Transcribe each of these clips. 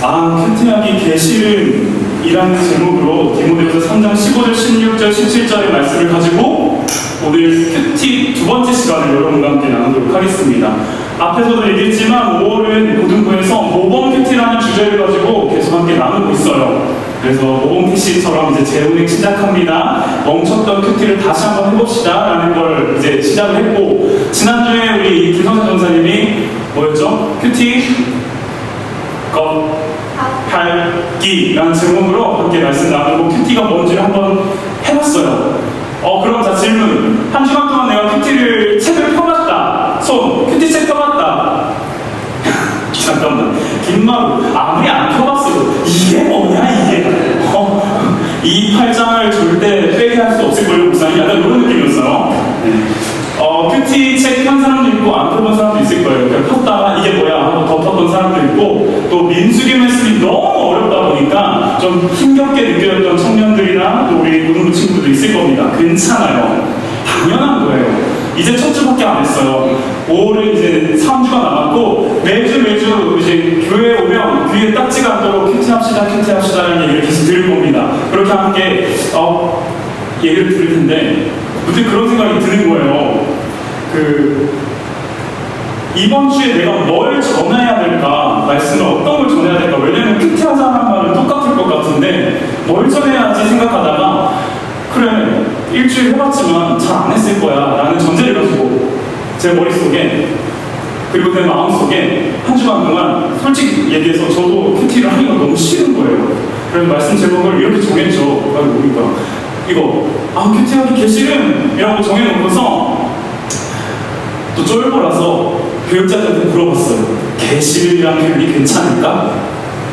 큐티하기 계시름이라는 제목으로 디모데후서 3장 15절, 16절, 17절의 말씀을 가지고 오늘 큐티 두 번째 시간을 여러분과 함께 나누도록 하겠습니다. 앞에서도 얘기했지만 5월은 고등부에서 모범 큐티라는 주제를 가지고 계속 함께 나누고 있어요. 그래서 모범 큐티처럼 이제 재운행 시작합니다. 멈췄던 큐티를 다시 한번 해봅시다 라는 걸 이제 시작을 했고, 지난주에 우리 김성찬 전사님이 뭐였죠? 큐티 팔기라는 제목으로 함께 말씀 나누고 큐티가 뭔지를 한번 해봤어요. 그럼 자 질문. 한 주간 동안 내가 책을 펴봤다. 큐티 책 펴봤다. 잠깐만. 김마루 아무리 안 펴봤어도 이게 뭐냐 이게. 이 8장을 절대 빼게 할 수 없을 걸요 목사님. 약간 이런 느낌이었어요. 큐티 책 편 사람도 있고 안 펴본 사람도 있을 거예요. 폈다가 이게 뭐야 하고 덮었던 사람도 있고, 또 민수기 말씀이 너무 어렵다 보니까 좀 힘겹게 느꼈던 청년들이나 또 우리 고등부 친구들도 있을 겁니다. 괜찮아요. 당연한 거예요. 이제 첫 주밖에 안 했어요. 5월은 이제 3주가 남았고 매주 이제 교회에 오면 귀에 딱지가 않도록 큐티합시다라는 얘기를 계속 들을 겁니다. 그렇게 함께 얘기를 들을 텐데 무슨 그런 생각이 드는 거예요. 이번 주에 내가 뭘 전해야 될까? 말씀을 어떤 걸 전해야 될까? 왜냐면 큐티하자는 말은 똑같을 것 같은데 뭘 전해야지 생각하다가 그래, 일주일 해봤지만 잘 안 했을 거야 라는 전제를 가지고 제 머릿속에 그리고 내 마음속에 한 주간 동안 솔직히 얘기해서 저도 큐티를 하기가 너무 싫은 거예요. 그래서 말씀 제목을 이렇게 정했죠. 뭡니까? 이거 큐티하기 계시름이라고 정해놓고서 또 쫄보라서 교육자들한테 물어봤어요. 계시름이란 표현이 괜찮을까?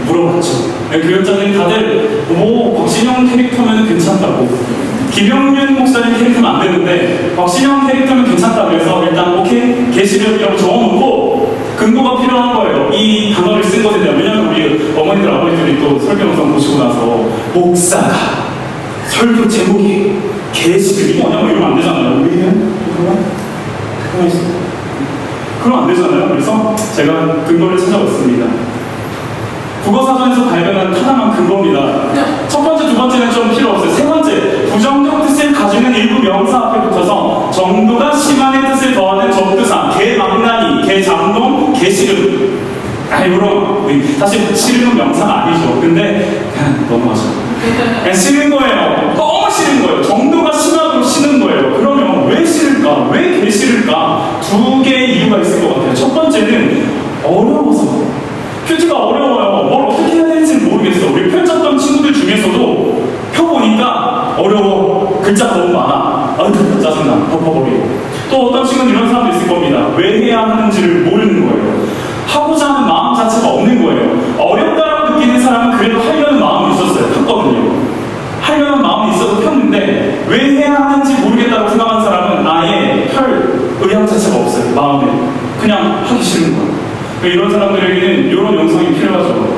물어봤죠. 교육자들이 다들 곽신영 캐릭터면 괜찮다고, 김영윤 목사님 캐릭터는 안 되는데 곽신영 캐릭터면 괜찮다고 해서 일단 오케이 계시름이라고 적어놓고 근거가 필요한 거예요. 이 단어를 쓴 것에 대한. 왜냐하면 우리 어머니들 아버지들이 또 설교 영상 보시고 나서 목사가 설교 제목이 계시름이 뭐냐고 이러면 안 되잖아요. 그럼 안 되잖아요. 그래서 제가 근거를 찾아봤습니다. 국어사전에서 발견한 하나만 근거입니다. 첫 번째, 두 번째는 좀 필요 없어요. 세 번째, 부정적 뜻을 가지는 일부 명사 앞에 붙어서 정도가 심한의 뜻을 더하는 접두사, 개망나니, 개장동, 개시름. 이런 사실 싫은 명사가 아니죠. 근데 그냥 넘어가죠. 그냥 싫은 거예요. 너무 싫은 거예요. 정도가 심하고 싫은 거예요. 그러면 왜 싫을까? 왜 개싫을까? 두 개의 이유가 있을 것 같아요. 첫 번째는 어려워서. 큐티가 어려워요. 뭘 어떻게 해야 되는지는 모르겠어. 우리 펼쳤던 친구들 중에서도 펴보니까 어려워. 글자가 너무 많아. 짜증나. 덮어버리고. 또 어떤 친구는 이런 사람도 있을 겁니다. 왜 해야 하는지를 모르는 거예요. 하고자 하는 마음 자체가 없는 거예요. 어렵다고 느끼는 사람은 그래도 하려는 마음이 있었어요. 폈거든요. 하려는 마음이 있어서 폈는데 왜 해야 하는지 모르겠다고 생각한 사람은 아예 펼 의향 자체가 없어요. 마음에. 그냥 하기 싫은 거예요. 이런 사람들에게는 이런 영상이 필요하죠.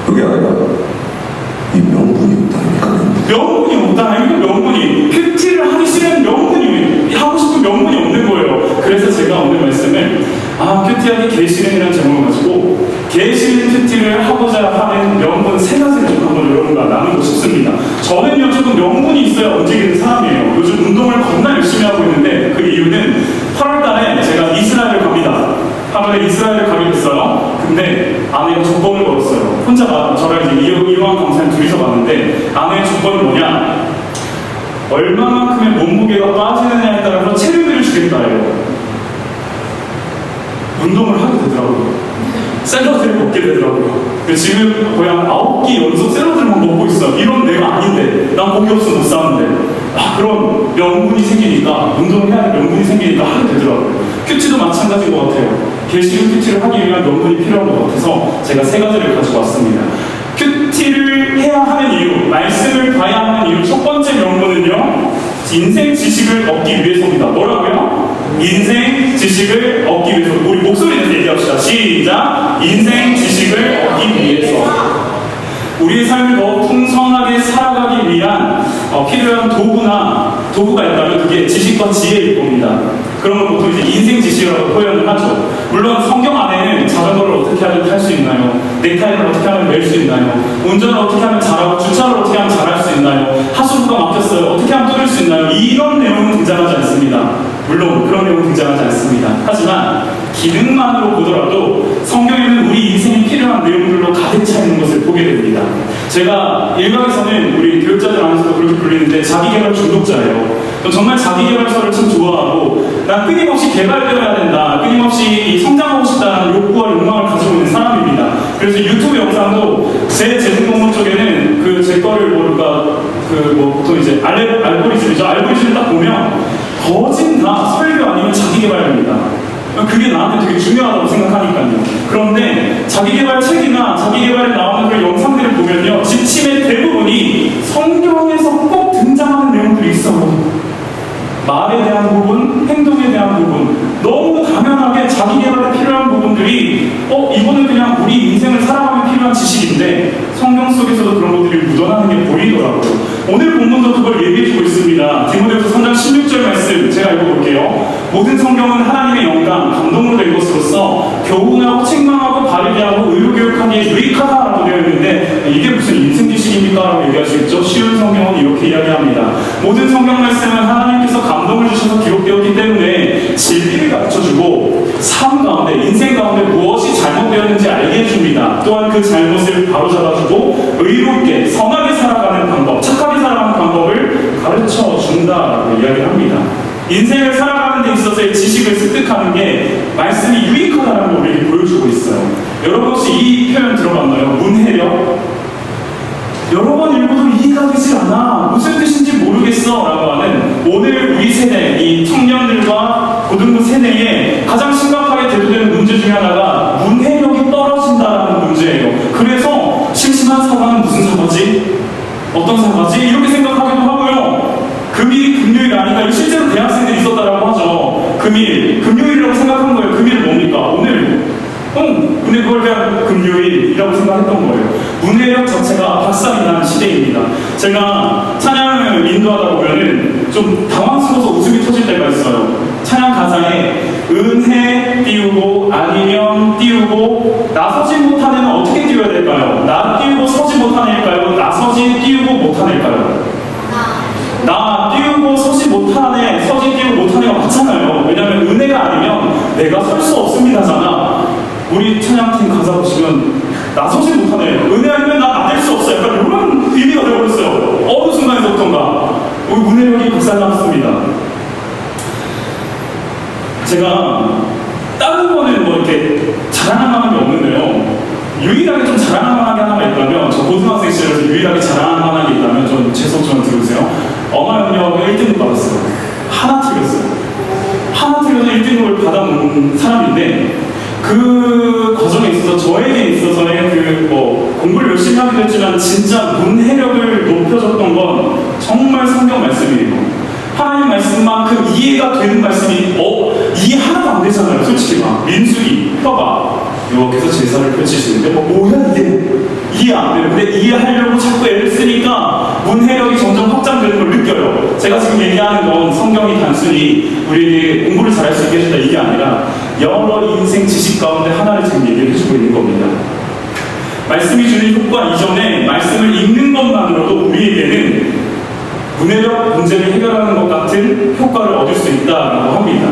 그게 아니라 이 명분이 없다니까요. 명분이 없다. 이거 명분이. 큐티를 하기 싫은 명분이, 하고 싶은 명분이 없는 거예요. 그래서 제가 오늘 말씀을 큐티하기 계시름이라는 제목을 가지고 계시름 큐티를 하고자 하는 명분 세 가지를 좀 한번 여러분과 나누고 싶습니다. 저는요 조금 명분이 있어야 움직이는 사람이에요. 요즘 운동을 겁나 열심히 하고 있는데 그 이유는 8월달에 제가 이스라엘을 갑니다. 8월에 이스라엘을 가게 됐어요. 근데 아내가 조건을 걸었어요. 혼자 저랑 이제 이용한 강사님 둘이서 갔는데 아내의 조건이 뭐냐? 얼마만큼의 몸무게가 빠지느냐에 따라서 체류비를 주겠다예요. 운동을 하게 되더라고요. 샐러드를 먹게 되더라고요. 지금 거의 한 9끼 연속 샐러드를 먹고 있어요. 이런 내가 아닌데, 난 고기 없으면 못 사는데. 그런 명분이 생기니까, 운동을 해야 할 명분이 생기니까 하게 되더라고요. 큐티도 마찬가지인 것 같아요. 계시름 큐티를 하기 위한 명분이 필요한 것 같아서 제가 세 가지를 가지고 왔습니다. 큐티를 해야 하는 이유, 말씀을 봐야 하는 이유, 첫 번째 명분은요, 인생 지식을 얻기 위해서입니다. 뭐라고요? 인생 지식을 얻기 위해서. 우리 목소리 내서 얘기합시다. 시작! 인생 지식을 얻기 위해서. 우리의 삶을 더 풍성하게 살아가기 위한 필요한 도구가 있다면 그게 지식과 지혜일 겁니다. 그런 걸 보통 이제 인생 지식이라고 표현을 하죠. 물론 성경 안에는 자전거를 어떻게 하면 탈 수 있나요? 넥타이를 어떻게 하면 멜 수 있나요? 운전을 어떻게 하면 잘하고 주차를 어떻게 하면 잘할 수 있나요? 하수구가 막혔어요. 어떻게 하면 뚫을 수 있나요? 이런 내용은 등장하지 않습니다. 물론 그런 내용은 등장하지 않습니다. 하지만 기능만으로 보더라도 성경에는 우리 인생에 필요한 내용들로 가득 차 있는 것을 보게 됩니다. 제가 일각에서는 우리 교육자들 안에서도 그렇게 불리는데 자기개발 중독자예요. 정말 자기개발서를 참 좋아하고 난 끊임없이 개발되어야 된다, 끊임없이 성장하고 싶다는 욕구와 욕망을 가지고 있는 사람입니다. 그래서 유튜브 영상도 제 재능 공부 쪽에는 제 거를 보통 이제 알고리즘이죠. 알고리즘을 딱 보면 거진 다 설교 아니면 자기개발입니다. 그게 나한테 되게 중요하다고 생각하니까요. 그런데 자기개발 책이나 자기개발에 나오는 그 영상들을 보면요, 지침의 대부분이 성경에서 꼭 등장하는 내용들이 있어요. 말에 대한 부분, 행동에 대한 부분, 너무 당연하게 자기개발에 필요한 부분들이 이거는 그냥 우리 인생을 살아가면 필요한 지식인데 성경 속에서도 그런 것들이 묻어나는 게 보이더라고요. 오늘 본문도 그걸 얘기해주고 있습니다. 디모데후서 3장 16절 말씀 제가 읽어볼게요. 모든 성경은 하나님의 영감, 감동으로 된 것으로서 교훈하고 책망하고 바르게 하고 의료교육하기에 유익하다라고 되어 있는데 이게 무슨 인생 지식입니까? 라고 얘기하시겠죠. 쉬운 성경은 이렇게 이야기합니다. 모든 성경 말씀은 하나님께서 감동을 주셔서 기록되었기 때문에 진리를 가르쳐주고 삶 가운데, 인생 가운데 무엇이 잘못되었는지 알게 해줍니다. 또한 그 잘못을 바로잡아주고 의롭게, 선하게 살아가는 방법, 착하게 살아가는 방법을 가르쳐준다라고 이야기를 합니다. 인생을 살아가는 데 있어서의 지식을 습득하는 게 말씀이 유익하다는 걸 우리에게 보여주고 있어요. 여러분 혹시 이 표현 들어봤나요? 문해력? 여러 번 읽어도 이해가 되지 않아, 무슨 뜻인지 모르겠어 라고 하는 오늘 우리 세대, 이 청년들과 고등부 세대에 가장 심각하게 대두되는 문제 중에 하나가 문해력이 떨어진다는 문제예요. 그래서 심심한 사과는 무슨 사과지? 어떤 사과지? 이렇게 생각하기도 하고요. 금일이 금요일 아닌가? 실제로 대학생들이 있었다라고 하죠. 금요일이라고 생각한 거예요. 금일은 뭡니까? 오늘. 근데 그걸 그냥 금요일이라고 생각했던 거예요. 문해력 자체가 박살이 나는 시대입니다. 제가 찬양을 인도하다 보면은 좀 당황스러워서 웃음이 터질 때가 있어요. 찬양 가사에 은혜 띄우고 아니면 띄우고 나서지 못한 애는 어떻게 띄워야 될까요? 나 띄우고 서지 못한 애일까요? 나서지 띄우고 못한 애일까요? 나 띄우고 서지 못한 애, 서지 띄우고 못한 애가 맞잖아요. 왜냐면 은혜가 아니면 내가 설 수 없습니다잖아. 우리 찬양팀 가사 보시면 나서지 못하네, 은혜 아니면 나 나댈 수 없어, 약간 이런 의미가 되어버렸어요. 어느 순간에서부턴가 우리 문해력이 박살났습니다. 제가 다른 거는 뭐 이렇게 자랑할 만한 게 없는데요, 유일하게 좀 자랑할 만한 게 하나가 있다면, 저 고등학생 시절에서 유일하게 자랑할 만한 게 있다면 좀 제 속 좀 들으세요. 어마영역 1등급 받았어요. 하나 틀렸어서 1등급을 받아놓은 사람인데, 그 과정에 있어서 저에게 있어서의 공부를 열심히 하기도 했지만 진짜 문해력을 높여줬던 건 정말 성경 말씀이에요. 하나님 말씀만큼 이해가 되는 말씀이 이해 하나도 안 되잖아요. 솔직히 민수기, 표가 이렇게 해서 제사를 펼치시는데 뭐야 이게 이해 안 돼요. 근데 이해하려고 자꾸 애를 쓰니까 문해력이 점점 확장되는 걸 느껴요. 제가 지금 얘기하는 건 성경이 단순히 우리에게 공부를 잘할 수 있게 해준다 이게 아니라 여러 인생 지식 가운데 하나를 지금 얘기를 해주고 있는 겁니다. 말씀이 주는 효과 이전에 말씀을 읽는 것만으로도 우리에게는 문해력 문제를 해결하는 것 같은 효과를 얻을 수 있다고 합니다.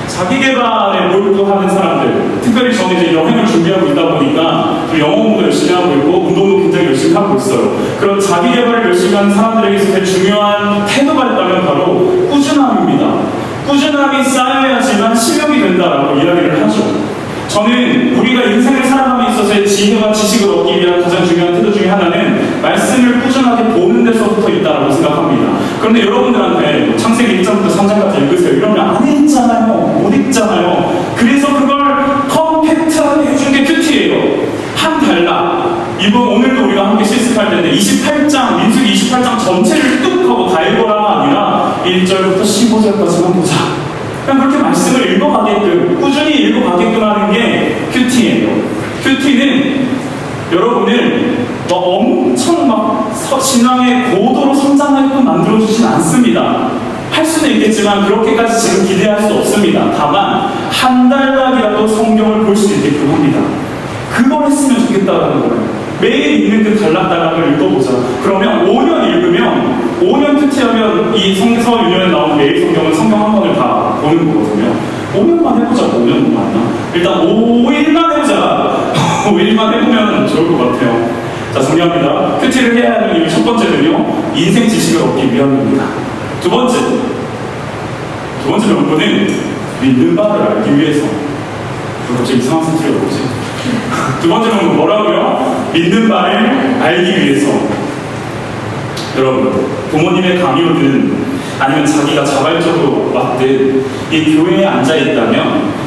자기개발에 몰두하는 사람들, 특별히 저는 이제 여행을 준비하고 있다 보니까 영어 공부도 열심히 하고 있고 운동도 굉장히 열심히 하고 있어요. 그런 자기개발을 열심히 하는 사람들에게 있어서 중요한 태도가 있다면 바로 꾸준함입니다. 꾸준함이 쌓여야지만 실력이 된다라고 이야기를 하죠. 저는 우리가 인생을 살아감에 있어서의 지혜와 지식을 얻기 위한 가장 중요한 태도 중에 하나는 말씀을 꾸준하게 보는 데서부터 있다고 생각합니다. 그런데 여러분들한테 창세기 1장부터 3장까지 읽으세요. 이러면 안 읽잖아요. 못 읽잖아요. 그래서 그걸 컴팩트하게 해준 게 큐티예요. 한 단락. 이번 오늘도 우리가 함께 실습할 텐데 28장, 민수기 28장 전체를 뚝 하고 다 읽어라 아니라 1절부터 15절까지만 보자. 그냥 그렇게 말씀을 읽어가게끔, 꾸준히 읽어가게끔 하는 게 큐티예요. 큐티는 여러분을 엄청 신앙의 고도로 성장하게끔 만들어주진 않습니다. 할 수는 있겠지만 그렇게까지 지금 기대할 수 없습니다. 다만 한 달락이라도 성경을 볼 수 있게끔 합니다. 그걸 했으면 좋겠다는 거예요. 매일 읽는 그 단락단락을 읽어보자. 그러면 5년 읽으면 5년 큐티하면 이 성서 유년에 나온 매일 성경은 성경 한 권을 다 보는 거거든요. 5년만 해보자. 5년 맞나? 일단 5일만 해보자. 5일만 해보면 좋을 것 같아요. 자, 정리합니다. 큐티를 해야 하는 이유 첫 번째는요, 인생 지식을 얻기 위함입니다. 두 번째 명분은 믿는 바를 알기 위해서. 갑자기 이상한 센트리가 뭐지? 두 번째 명분 뭐라고요? 믿는 바를 알기 위해서. 여러분, 부모님의 강요든 아니면 자기가 자발적으로 왔든 이 교회에 앉아 있다면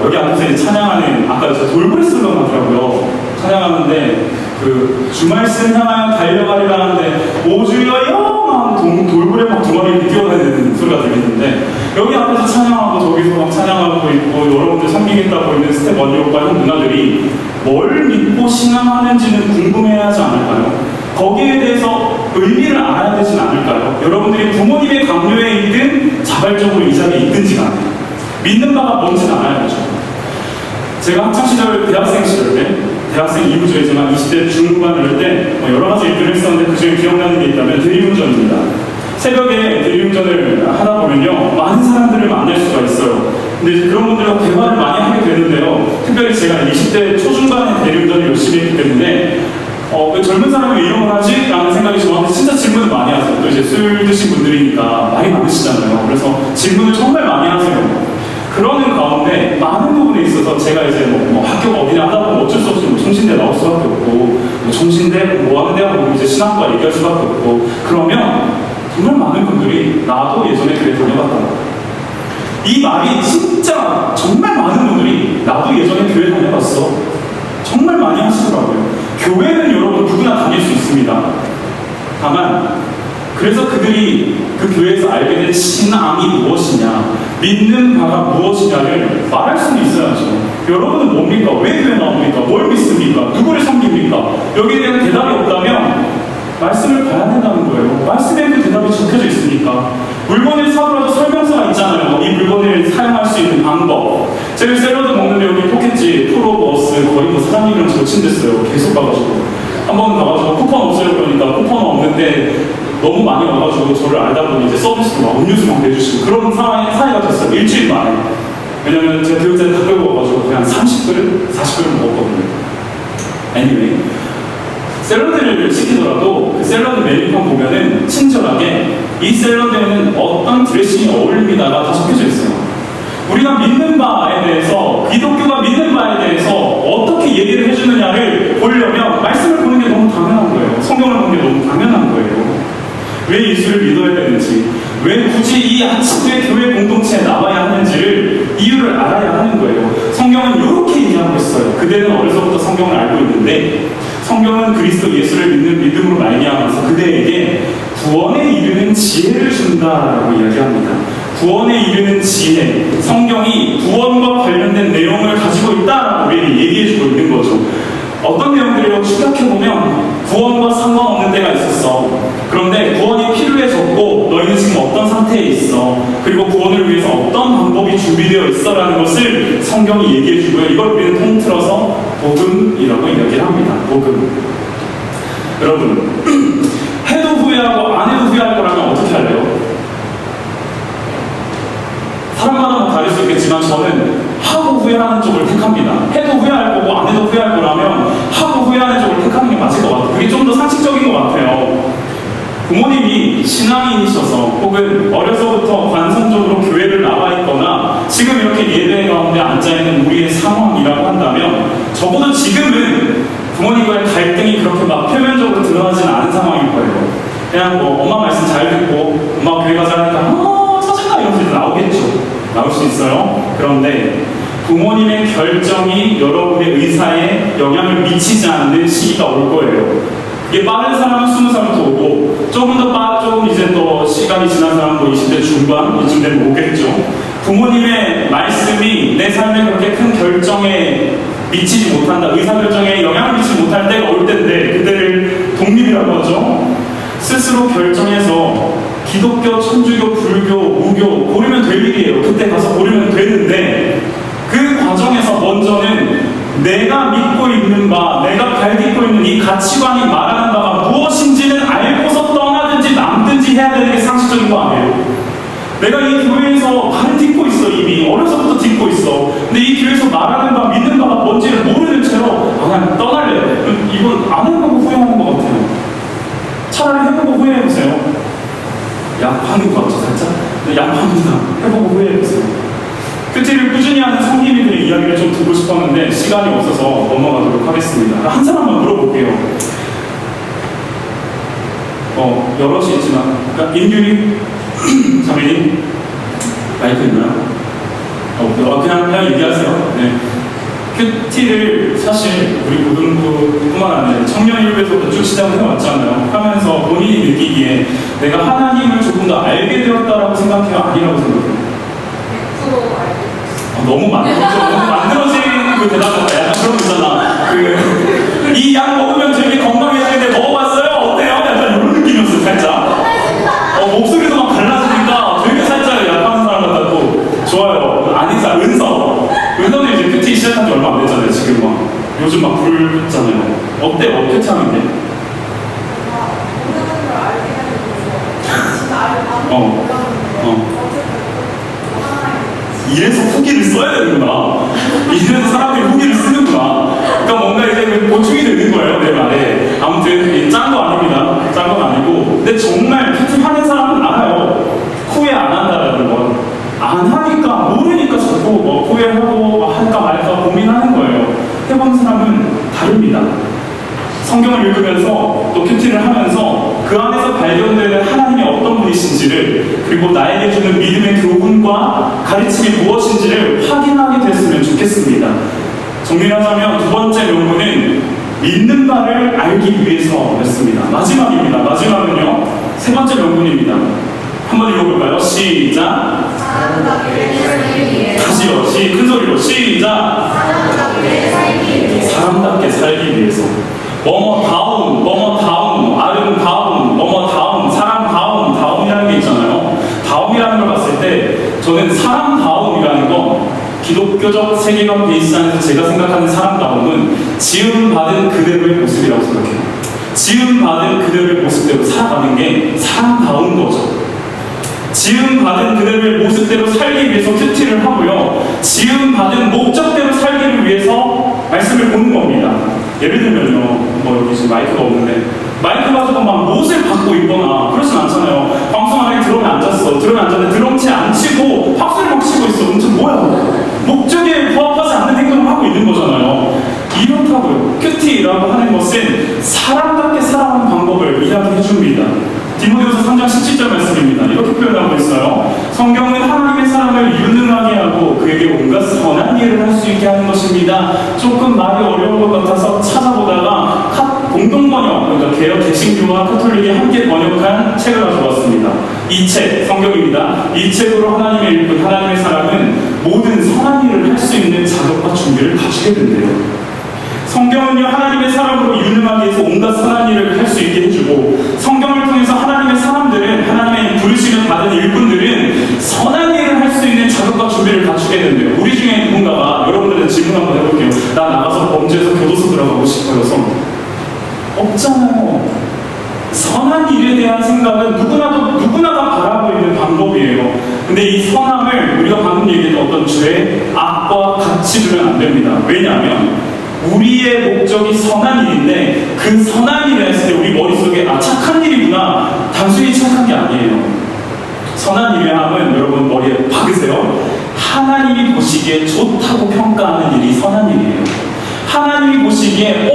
여기 앞에서 이제 찬양하는, 아까 저 돌고래 슬로건 하더라고요. 찬양하는데 그 주말씀 향하여 달려가리라 하는데 오주여여 하면 돌고래 막 두 마리 뛰어다니는 소리가 들리는데, 여기 앞에서 찬양하고 저기서 막 찬양하고 있고 여러분들 섬기겠다고 있는 스텝 언니 오빠 형 누나들이 뭘 믿고 신앙하는지는 궁금해야 하지 않을까요? 거기에 대해서 의미를 알아야 되진 않을까요? 여러분들이 부모님의 강요에 있든 자발적으로 이 자리에 있든지 간에 믿는 바가 뭔지는 알아야죠. 제가 학창시절 대학생 시절 때, 대학생 2부조이지만 20대 중후반 이럴 때 여러 가지 일들을 했었는데 그중에 기억나는 게 있다면 대리운전입니다. 새벽에 대리운전을 하다 보면요, 많은 사람들을 만날 수가 있어요. 근데 이제 그런 분들과 대화를 많이 하게 되는데요, 특별히 제가 20대 초중반에 대리운전을 열심히 했기 때문에 왜 젊은 사람이 왜 이런 걸 하지? 라는 생각이 저한테 진짜 질문을 많이 하세요. 또 이제 술 드신 분들이니까 말이 많으시잖아요. 그래서 질문을 정말 많이 하세요. 그러는 가운데 많은 부분에 있어서 제가 이제 학교가 어디냐 하다 보면 어쩔 수 없이 총신대 나올 수밖에 없고, 총신대 뭐 하는 데야 보면 이제 신학과 얘기할 수밖에 없고, 그러면 정말 많은 분들이 나도 예전에 교회 다녀봤다. 이 말이 진짜 정말 많은 분들이 나도 예전에 교회 다녀봤어. 정말 많이 하시더라고요. 교회는 여러분 누구나 다닐 수 있습니다. 다만 그래서 그들이 그 교회에서 알게 된 신앙이 무엇이냐, 믿는 바가 무엇이냐를 말할 수는 있어야죠. 여러분은 뭡니까? 왜 교회 나옵니까? 뭘 믿습니까? 누구를 섬깁니까? 여기에 대한 대답이 없다면 말씀을 봐야 된다는 거예요. 말씀에 그 대답이 적혀져 있으니까. 물건을 사더라도 설명서가 있잖아요. 이 물건을 사용할 수 있는 방법. 제가 샐러드 먹는데 여기 포켓지, 프로버스 거의 뭐 사장님이랑 저 친됐어요. 계속 가가지고. 한번 가가지고 쿠폰 없어요 그러니까 쿠폰 없는데 너무 많이 와가지고 저를 알다 보니 이제 서비스로 막 음료수 막 내주시고 그런 사이가 됐어요. 일주일 만에. 왜냐면 제가 교육자를 다 끌고 와가지고 그냥 30그릇, 40그릇 먹었거든요. anyway. 샐러드를 시키더라도 그 샐러드 메뉴판 보면은 친절하게 이 샐러드에는 어떤 드레싱이 어울립니다가 다 적혀져 있어요. 우리가 믿는 바에 대해서, 기독교가 믿는 바에 대해서 어떻게 얘기를 해주느냐를 보려면 말씀을 보는 게 너무 당연한 거예요. 성경을 보는 게 너무 당연한 거예요. 왜 예수를 믿어야 되는지, 왜 굳이 이 아침에 교회 공동체에 나와야 하는지를 이유를 알아야 하는 거예요. 성경은 이렇게 얘기하고 있어요. 그대는 어려서부터 성경을 알고 있는데 성경은 그리스도 예수를 믿는 믿음으로 말미암아서 그대에게 구원에 이르는 지혜를 준다라고 이야기합니다. 구원에 이르는 지혜, 성경이 구원과 관련된 내용을 가지고 있다라고 우리에게 얘기해주고 있는 거죠. 어떤 내용들을 추격해보면 구원과 상관없는 때가 있었어. 그런데 구원이 필요해졌고 너희는 지금 어떤 상태에 있어. 그리고 구원을 위해서 어떤 방법이 준비되어 있어라는 것을 성경이 얘기해주고요. 이걸 우리는 통틀어서 복음이라고 이야기를 합니다. 복음. 여러분, 해도 후회하고 안 해도 후회할 거라면 어떻게 할래요? 사람마다 다를 수 있겠지만 저는 하고 후회하는 쪽을 택합니다. 해도 후회할 거고 안 해도 후회할 거라면 하고 후회하는 쪽을 택하는 게 맞을 것 같아요. 그게 좀 더 상식적인 것 같아요. 부모님이 신앙인이셔서 혹은 어려서부터 관성적으로 교회를 나와 있거나 지금 이렇게 예배 가운데 앉아있는 우리의 상황이라고 한다면 적어도 지금은 부모님과의 갈등이 그렇게 막 표면적으로 드러나지는 않은 상황일 거예요. 그냥 뭐 엄마 말씀 잘 듣고 엄마 교회 가자 하니까 짜증나 이런 소리 나오겠죠. 나올 수 있어요. 그런데 부모님의 결정이 여러분의 의사에 영향을 미치지 않는 시기가 올 거예요. 이게 빠른 사람은 20살부터 오고 조금 이제 또 시간이 지난 사람은 뭐 20대 중반 이쯤 되면 오겠죠. 부모님의 말씀이 내 삶에 그렇게 큰 결정의 미치지 못한다, 의사결정에 영향을 미치지 못할 때가 올 텐데 그때를 독립이라고 하죠. 스스로 결정해서 기독교, 천주교, 불교, 무교 고르면 될 일이에요. 그때 가서 고르면 되는데 그 과정에서 먼저는 내가 믿고 있는 바, 내가 발딛고 있는 이 가치관이 말하는 바가 무엇인지는 알고서 떠나든지 남든지 해야 되는 게 상식적인 거 아니에요. 내가 이 교회에서 발을 딛고 있어. 이미 어려서부터 딛고 있어. 근데 이 교회에서 말하는 바, 믿는 바가 뭔지를 모르는 채로 난 떠날래. 이건 안 해보고 후회하는 것 같아요. 차라리 해보고 후회해보세요. 양파는 것 같죠, 살짝? 양파입니다. 해보고 후회해보세요. 큐티를 꾸준히 하는 성인들의 이야기를 좀 듣고 싶었는데 시간이 없어서 넘어가도록 하겠습니다. 한 사람만 물어볼게요. 여럿이 있지만, 그러니까 임규리 자매님 마이크 있나요? 그냥 얘기하세요. 네. 큐티를 사실 우리 고등부뿐만 아니라 청년일부에서도 쭉 시작을 해왔잖아요. 하면서 본인이 느끼기에 내가 하나님을 조금 더 알게 되었다라고 생각해요? 아니라고 생각해요? 100% 알고 너무 만들어진 그 대답이다. 약간 그런 거 있잖아. 이 약 먹으면 되게 건강해지는데 먹어봤어요? 어때요? 약간 이런 느낌이었어요, 살짝. 목소리도 막 달라지니까 되게 살짝 약하는 사람 같았고 좋아요. 아니사 은서는 이제 큐티 시작한 지 얼마 안 됐잖아요. 지금 막 요즘 막 불잖아요. 어때요? 큐티 하는 게? 모르는 걸 알게 되는 진짜 아무것도 이래서 후기를 써야 되는구나. 이래서 사람들이 후기를 쓰는구나. 그러니까 뭔가 이제 그 보충이 되는 거예요, 내 말에. 아무튼 짠 거 아닙니다. 짠 건 아니고. 근데 정말 큐티 하는 사람은 알아요. 후회 안 한다라는 건. 안 하니까, 모르니까 자꾸 후회하고 할까 말까 고민하는 거예요. 해본 사람은 다릅니다. 성경을 읽으면서 또 큐티를 하면서 그 안에서 발견되는 하나님이 어떤 분이신지를 그리고 나에게 주는 믿음의 교훈과 가르침이 무엇인지를 확인하게 됐으면 좋겠습니다. 정리하자면 두 번째 명분은 믿는 바를 알기 위해서였습니다. 마지막입니다. 마지막은요, 세 번째 명분입니다. 한번 읽어볼까요? 시작. 다시요. 큰 소리로 시작. 사람답게 살기 위해서. 뭐뭐다움, 아름다움, 뭐뭐다움, 사람다움이라는 게 있잖아요. 다움이라는 걸 봤을 때 저는 사람다움이라는 건 기독교적 세계관 베이스 안에서 제가 생각하는 사람다움은 지음받은 그대로의 모습이라고 생각해요. 지음받은 그대로의 모습대로 살아가는 게 사람다운 거죠. 지음받은 그대로의 모습대로 살기 위해서 큐티를 하고요. 지음받은 목적대로 살기를 위해서 말씀을 보는 겁니다. 예를 들면요, 여기 지금 마이크가 없는데 마이크 가지고 막 못을 받고 있거나 그러진 않잖아요. 방송 안에 드럼에 앉았어. 드럼에 앉았는데 드럼치에 안 치고 박수를 막 치고 있어. 그럼 저 뭐야? 목적에 부합하지 않는 행동을 하고 있는 거잖아요. 이렇다고요. 큐티라고 하는 것은 사람답게 살아가는 방법을 이야기해 줍니다. 디모데후서 3장 17절 말씀입니다. 이렇게 표현하고 있어요. 성경은 하나님의 사람을 유능하게 하고 그에게 온갖 선한 일을 할 수 있게 하는 것입니다. 조금 말이 어려운 것 같아서 찾아보다가 공동번역, 그러니까 개혁 개신교와 카톨릭이 함께 번역한 책을 가져왔습니다. 이 책, 성경입니다. 이 책으로 하나님의 일꾼, 하나님의 사람은 모든 선한 일을 할 수 있는 자격과 준비를 갖추게 된대요. 성경은요, 하나님의 사람으로 유능하게 해서 온갖 선한 일을 할 수 있게 해주고, 성경을 통해서 하나님의 사람들은, 하나님의 부르심을 받은 일꾼들은 선한 일을 할 수 있는 자격과 준비를 갖추게 된대요. 우리 중에 누군가가, 여러분들은 질문 한번 해볼게요. 나 나가서 범죄해서 교도소 들어가고 싶어요. 없잖아요. 선한 일에 대한 생각은 누구나 다 바라고 있는 방법이에요. 근데 이 선함을 우리가 방금 얘기했던 어떤 죄, 악과 같이 두면 안 됩니다. 왜냐하면 우리의 목적이 선한 일인데 그 선한 일을 했을 때 우리 머릿속에 착한 일이구나, 단순히 착한 게 아니에요. 선한 일을 하면 여러분 머리에 박으세요. 하나님이 보시기에 좋다고 평가하는 일이 선한 일이에요. 하나님이 보시기에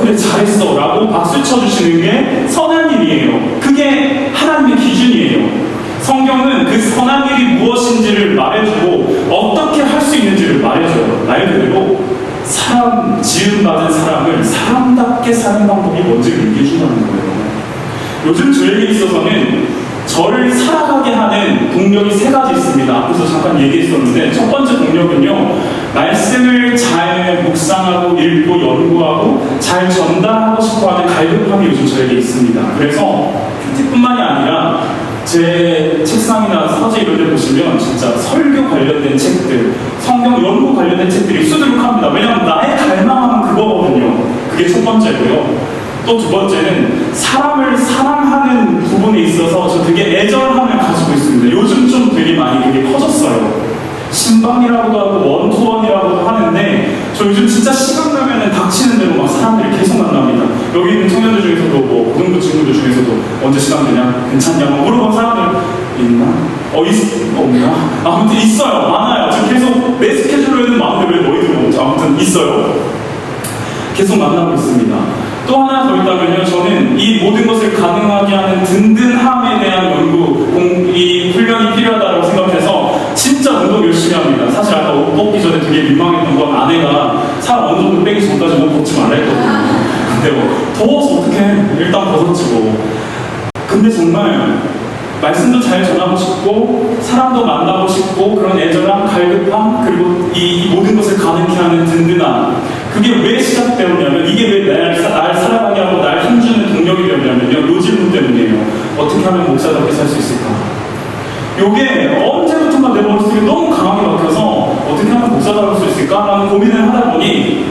그래 잘했어 라고 박수 쳐주시는 게 선한 일이에요. 그게 하나님의 기준이에요. 성경은 그 선한 일이 무엇인지를 말해주고 어떻게 할 수 있는지를 말해줘요. 말 그대로 지음받은 사람을 사람답게 사는 방법이 뭔지를 얘기해준다는 거예요. 요즘 저에게 있어서는 저를 살아가게 하는 동력이 세 가지 있습니다. 앞에서 잠깐 얘기했었는데 첫 번째 동력은요, 말씀을 잘 묵상하고 읽고 연구하고 잘 전달하고 싶어하는 갈급함이 요즘 저에게 있습니다. 그래서 큐티뿐만이 아니라 제 책상이나 서재 이런 데 보시면 진짜 설교 관련된 책들, 성경 연구 관련된 책들이 수두룩합니다. 왜냐하면 나의 갈망은 그거거든요. 그게 첫 번째고요. 또 두 번째는 사람을 사랑하는 부분에 있어서 저 되게 애절함을 가지고 있습니다. 요즘 좀 되게 많이 그게 커졌어요. 신방이라고도 하고 원투원이라고도 하는데 저 요즘 진짜 시간 나면은 닥치는 대로 막 사람들이 계속 만납니다. 여기 있는 청년들 중에서도 뭐 고등부 친구들 중에서도 언제 시간 되냐? 괜찮냐? 뭐 물어본 사람들 있나? 없나? 아무튼 있어요. 많아요. 지금 계속 내 스케줄로는 많은데 왜 너희들 없지? 아무튼 있어요. 계속 만나고 있습니다. 또 하나 더 있다면요, 저는 이 모든 것을 가능하게 하는 든든함에 대한 연구, 이 훈련이 필요하다고 생각해서 진짜 운동 열심히 합니다. 사실 아까 옷 벗기 전에 되게 민망했던 건 아내가 살 어느 정도 빼기 전까지 옷 벗지 말라 했거든요. 근데 뭐 더워서 어떡해, 일단 벗었지 뭐. 근데 정말 말씀도 잘 전하고 싶고 사람도 만나고 싶고 그런 애절함, 갈급함, 그리고 이 모든 것을 가능케 하는 든든함, 그게 왜 시작되었냐면, 이게 왜 날 살아가게 하고 날 힘주는 동력이 되었냐면요, 요 질문 때문이에요. 어떻게 하면 목사답게 살 수 있을까? 요게 언제부턴가 내 머릿속에 너무 강하게 박혀서 어떻게 하면 목사답을 수 있을까? 라는 고민을 하다 보니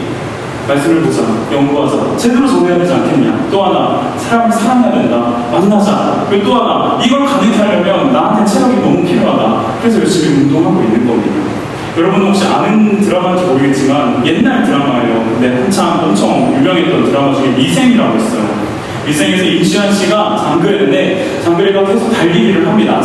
말씀을 보자, 연구하자, 제대로 전해야 되지 않겠냐. 또 하나, 사람을 사랑해야 된다, 만나자. 그리고 또 하나, 이걸 가능케 하려면 나한테 체력이 너무 필요하다. 그래서 열심히 운동하고 있는 겁니다. 여러분 혹시 아는 드라마인지 모르겠지만 옛날 드라마예요. 근데 한참 엄청 유명했던 드라마 중에 미생이라고 있어요. 미생에서 임시완 씨가 장그래인데 장그래가 계속 달리기를 합니다.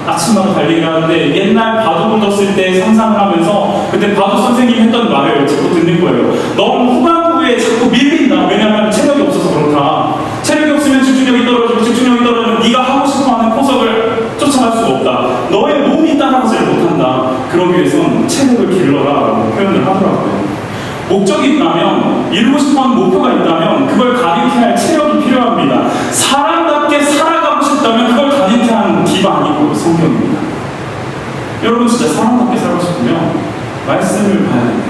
아침마다 달리기를 하는데 옛날 바둑을 뒀을 때 상상을 하면서 그때 바둑 선생님이 했던 말을 자꾸 듣는 거예요. 너무 후반부에 자꾸 밀린다. 왜냐하면 체력이 없어서 그렇다. 체력이 없으면 집중력이 떨어지고 집중력이 떨어지면 네가 하고 싶어하는 포석을 쫓아갈 수가 없다. 너의 몸이 따라가지를 못한다. 그러기 위해선 체력을 길러라라고 표현을 하더라고요. 목적이 있다면, 이루고 싶어하는 목표가 있다면 그걸 가리게 할 체력이 필요합니다. 사람답게 살아가고 싶다면 그걸 가리게 하는 기반이 성경입니다. 여러분 진짜 사람답게 살고 싶으면 말씀을 봐야 됩니다.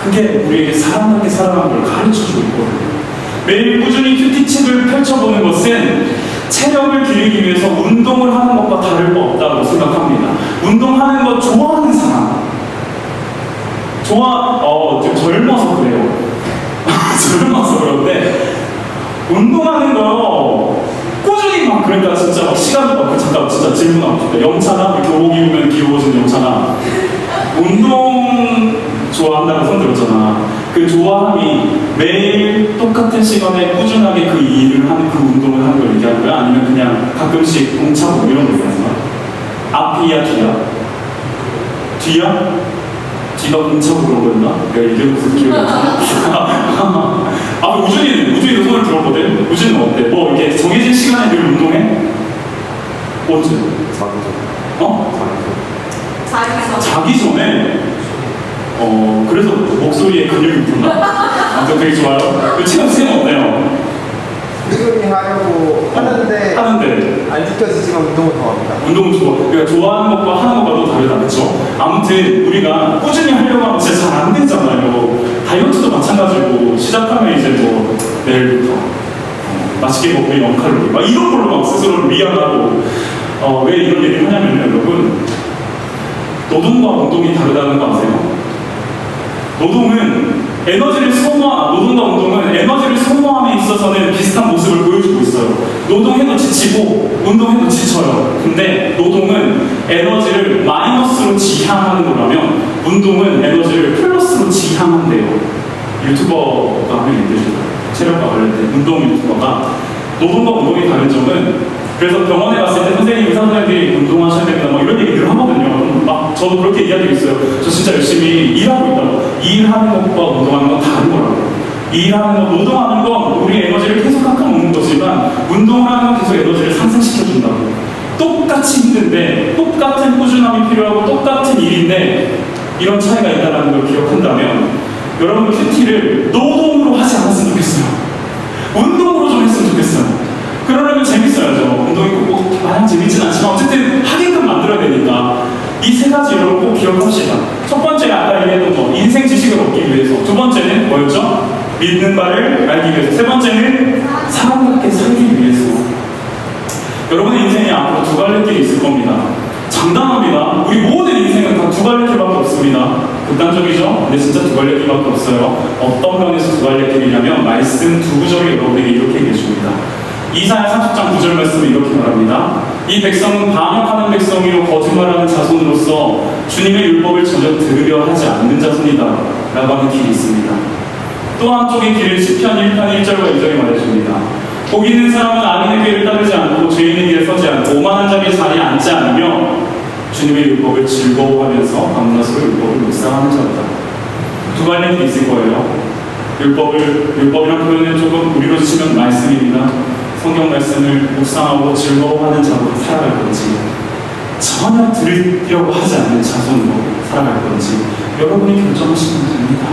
그게 우리에게 사람답게 살아가는 걸 가르쳐주고 있거든요. 매일 꾸준히 큐티책을 펼쳐보는 것은 체력을 기르기 위해서 운동을 하는 것과 다를 바 없다고 생각합니다. 운동하는 것 좋아하는 사람, 좀 젊어서 그래요. 젊어서 그런데 운동하는 거 꾸준히 막 그러니까 진짜 막 시간도 막 잠깐 진짜 질문하고 싶다. 영차나 교복 입으면 귀여워진 영차나 운동 좋아한다고 손 들었잖아. 그 좋아함이 매일 똑같은 시간에 꾸준하게 그 일을 하는 그 운동을 하는 걸 얘기하는 거야? 아니면 그냥 가끔씩 공차고 이런 거 얘기하는 거야? 앞이야 뒤야? 뒤야? 뒤가 공차고 그런 거였나? 내가 얘기해서 기억이 안 나. 우준이도 손을 들었거든? 우준이는 어때? 뭐 이렇게 정해진 시간에 늘 운동해? 언제? 자기 전에? 그래서 목소리에 근육이 붙나? 아무튼 되게 좋아요. 그 체험 쌤은 어때요? 꾸준히 하려고 하는데 안 지켜지지만 운동은 더 합니다. 운동은 좋아. 그러니까 좋아하는 것과 하는 것과 또 다르다, 그렇죠? 아무튼 우리가 꾸준히 하려고 하면 진짜 잘 안 되잖아요. 다이어트도 마찬가지고 시작하면 이제 뭐 내일부터 맛있게 먹고 0칼로리 막 이런 걸로 막 스스로를 위안하고 왜 이런 얘기를 하냐면 여러분, 노동과 운동이 다르다는 거 아세요? 노동과 운동은 에너지를 소모함에 있어서는 비슷한 모습을 보여주고 있어요. 노동해도 지치고 운동해도 지쳐요. 근데 노동은 에너지를 마이너스로 지향하는 거라면 운동은 에너지를 플러스로 지향한대요. 유튜버가 하는 얘기죠. 체력과 관련된 운동 유튜버가 노동과 운동이 다른 점은, 그래서 병원에 갔을 때 선생님, 의사 선생님들이 운동하셔야 됩니다. 뭐 이런 얘기를 하거든요. 막 저도 그렇게 이야기한 적 있어요. 저 진짜 열심히 일하고 있다고. 일하는 것과 운동하는 건 다른 거라고. 일하는 것, 노동하는 건 우리 에너지를 계속 깎아먹는 거지만 운동을 하는 건 계속 에너지를 상승시켜준다고. 똑같이 힘든데 똑같은 꾸준함이 필요하고 똑같은 일인데 이런 차이가 있다는 걸 기억한다면 여러분 큐티를 노동으로 하지 않았으면 좋겠어요. 운동으로 좀 했으면 좋겠어요. 그러려면 재밌어야죠. 운동이 꼭 마냥 재밌진 않지만 어쨌든 하게끔 만들어야 되니까. 이 세 가지 여러분 꼭 기억합시다. 첫 번째가 아까 얘기했던 거, 인생 지식을 얻기 위해서. 두 번째는 뭐였죠? 믿는 바를 알기 위해서. 세 번째는 사람답게 살기 위해서. 여러분의 인생에 앞으로 두 갈래 길이 있을 겁니다. 장담합니다. 우리 모든 인생은 다 두 갈래 길밖에 없습니다. 극단적이죠? 근데 진짜 두 갈래 길밖에 없어요. 어떤 면에서 두 갈래 길이냐면 말씀 두 구절이 여러분에게 이렇게 얘기해 줍니다. 이사야 30장 9절 말씀은 이렇게 말합니다. 이 백성은 반역하는 백성이요 거짓말하는 자손으로서 주님의 율법을 전혀 들으려 하지 않는 자손이다 라고 하는 길이 있습니다. 또 한쪽의 길은 시편 1편 1절과 2절에 말해줍니다. 복 있는 사람은 악인의 길을 따르지 않고 죄인의 길에 서지 않고 오만한 자의 자리에 앉지 않으며 주님의 율법을 즐거워하면서 밤낮으로 율법을 묵상하는 자다. 두 갈래 길이 있을 거예요. 율법이라는 표현은 조금 우리로 치면 말씀입니다. 성경 말씀을 묵상하고 즐거워하는 자로 살아갈 건지, 전혀 들으려고 하지 않는 자손으로 살아갈 건지 여러분이 결정하시면 됩니다.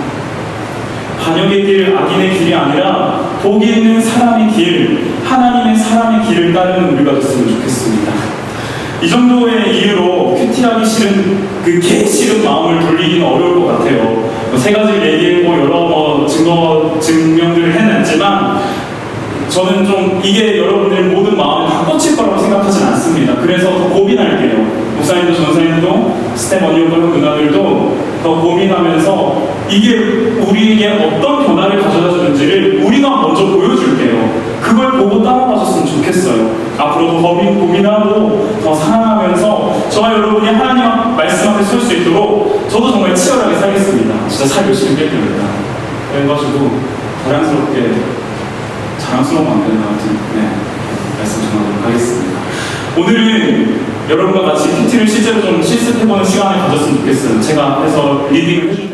반역의 길, 악인의 길이 아니라 복 있는 사람의 길, 하나님의 사람의 길을 따르는 우리가 됐으면 좋겠습니다. 이 정도의 이유로 큐티하기 싫은 그 개 싫은 마음을 돌리기는 어려울 것 같아요. 세 가지를 얘기했고 여러 증명들을 해냈지만 저는 좀 이게 여러분들 모든 마음을 바꿔칠 거라고 생각하진 않습니다. 그래서 더 고민할게요. 목사님도 전사님도 스텝 언니오빠는 누나들도 더 고민하면서 이게 우리에게 어떤 변화를 가져다 주는지를 우리가 먼저 보여줄게요. 그걸 보고 따라가셨으면 좋겠어요. 앞으로도 더 고민하고 더 사랑하면서 저와 여러분이 하나님 말씀 앞에 설 수 있도록 저도 정말 치열하게 살겠습니다. 진짜 살 열심히 뺄 겁니다. 그래가지고 자랑스러운 만드는 것 같은 말씀 전하도록 하겠습니다. 오늘은 여러분과 같이 PT를 실제로 좀 실습해보는 시간을 가졌으면 좋겠어요. 제가 앞에서 리딩을 해줄